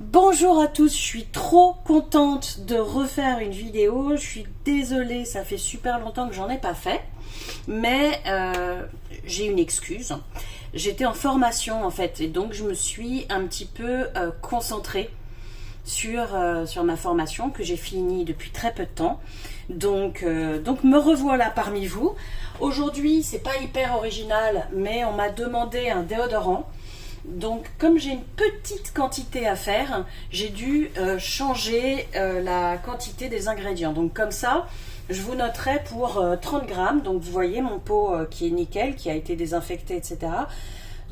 Bonjour à tous, je suis trop contente de refaire une vidéo. Je suis désolée, ça fait super longtemps que j'en ai pas fait, mais j'ai une excuse. J'étais en formation en fait, et donc je me suis un petit peu concentrée sur ma formation que j'ai finie depuis très peu de temps. Donc me revoilà parmi vous. Aujourd'hui, c'est pas hyper original, mais on m'a demandé un déodorant. Donc comme j'ai une petite quantité à faire, j'ai dû changer la quantité des ingrédients. Donc comme ça, je vous noterai pour 30 grammes. Donc vous voyez mon pot qui est nickel, qui a été désinfecté, etc.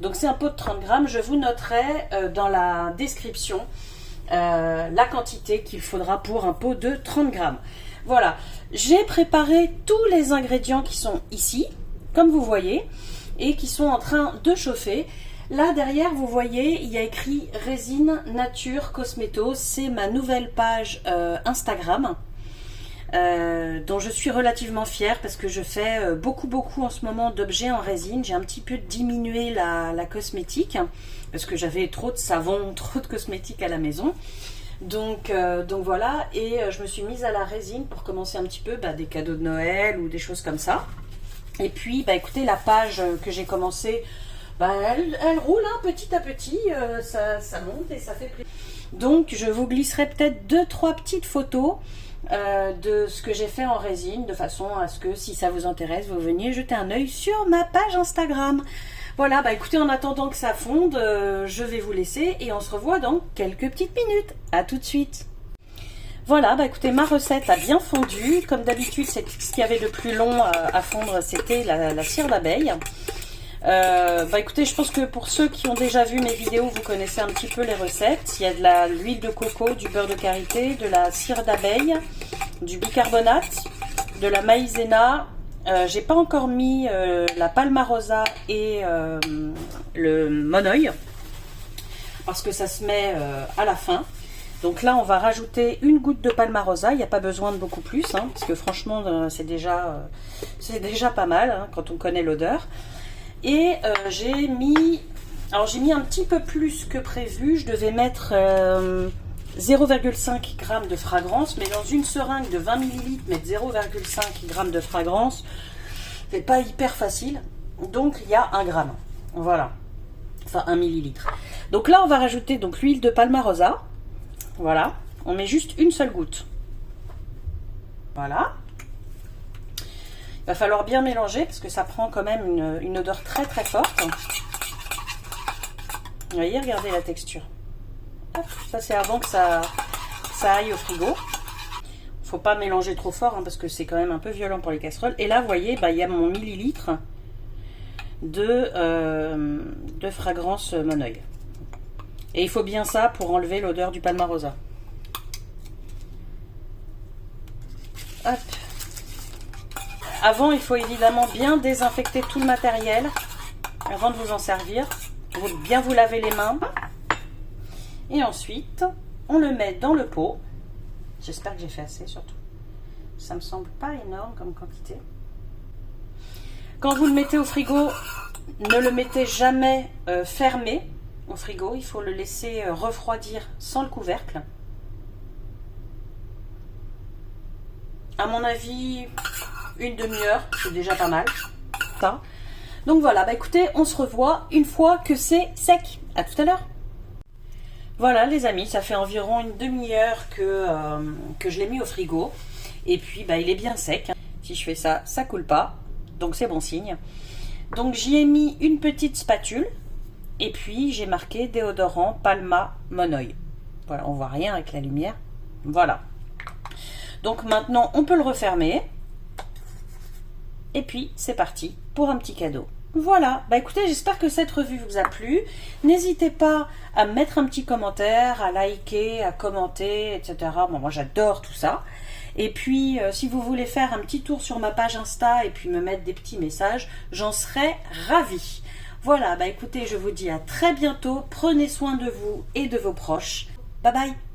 Donc c'est un pot de 30 grammes. Je vous noterai dans la description la quantité qu'il faudra pour un pot de 30 grammes. Voilà, j'ai préparé tous les ingrédients qui sont ici, comme vous voyez, et qui sont en train de chauffer. Là derrière vous voyez il y a écrit Résine Nature Cosméto, c'est ma nouvelle page Instagram dont je suis relativement fière parce que je fais beaucoup en ce moment d'objets en résine. J'ai un petit peu diminué la cosmétique parce que j'avais trop de savon, trop de cosmétiques à la maison. Donc voilà, et je me suis mise à la résine pour commencer un petit peu des cadeaux de Noël ou des choses comme ça. Et puis écoutez, la page que j'ai commencé, elle roule petit à petit, ça monte et ça fait plaisir. Donc je vous glisserai peut-être 2-3 petites photos de ce que j'ai fait en résine, de façon à ce que si ça vous intéresse, vous veniez jeter un œil sur ma page Instagram. Voilà, écoutez, en attendant que ça fonde, je vais vous laisser et on se revoit dans quelques petites minutes. À tout de suite. Voilà, écoutez, ma recette a bien fondu. Comme d'habitude, ce qu'il y avait de plus long à fondre, c'était la cire d'abeille. Écoutez, je pense que pour ceux qui ont déjà vu mes vidéos, vous connaissez un petit peu les recettes. Il y a de l'huile de coco, du beurre de karité, de la cire d'abeille, du bicarbonate, de la maïzena. J'ai pas encore mis la palmarosa et le monoeil parce que ça se met à la fin. Donc là on va rajouter une goutte de palmarosa, il n'y a pas besoin de beaucoup plus parce que franchement c'est déjà pas mal quand on connaît l'odeur. Et j'ai mis un petit peu plus que prévu. Je devais mettre 0,5 g de fragrance, mais dans une seringue de 20 ml, mettre 0,5 g de fragrance, c'est pas hyper facile. Donc il y a 1 gramme. Voilà. Enfin 1 millilitre. Donc là on va rajouter l'huile de palmarosa. Voilà. On met juste une seule goutte. Voilà. Il va falloir bien mélanger parce que ça prend quand même une odeur très forte. Vous voyez, regardez la texture. Hop, ça c'est avant que ça aille au frigo. Faut pas mélanger trop fort parce que c'est quand même un peu violent pour les casseroles. Et là vous voyez, il y a mon millilitre de fragrance monoeil. Et il faut bien ça pour enlever l'odeur du palmarosa. Hop. Avant, il faut évidemment bien désinfecter tout le matériel avant de vous en servir. Bien vous laver les mains. Et ensuite, on le met dans le pot. J'espère que j'ai fait assez surtout. Ça me semble pas énorme comme quantité. Quand vous le mettez au frigo, ne le mettez jamais fermé au frigo. Il faut le laisser refroidir sans le couvercle. À mon avis, une demi-heure, c'est déjà pas mal. Ça. Donc voilà, écoutez, on se revoit une fois que c'est sec. À tout à l'heure. Voilà les amis, ça fait environ une demi-heure que je l'ai mis au frigo. Et puis il est bien sec. Si je fais ça, ça coule pas. Donc c'est bon signe. Donc j'y ai mis une petite spatule. Et puis j'ai marqué déodorant Palma Monoeil. Voilà, on voit rien avec la lumière. Voilà. Donc maintenant on peut le refermer. Et puis c'est parti pour un petit cadeau. Voilà, écoutez, j'espère que cette revue vous a plu. N'hésitez pas à mettre un petit commentaire, à liker, à commenter, etc. Bon, moi j'adore tout ça. Et puis si vous voulez faire un petit tour sur ma page Insta et puis me mettre des petits messages, j'en serais ravie. Voilà, écoutez, je vous dis à très bientôt. Prenez soin de vous et de vos proches. Bye bye.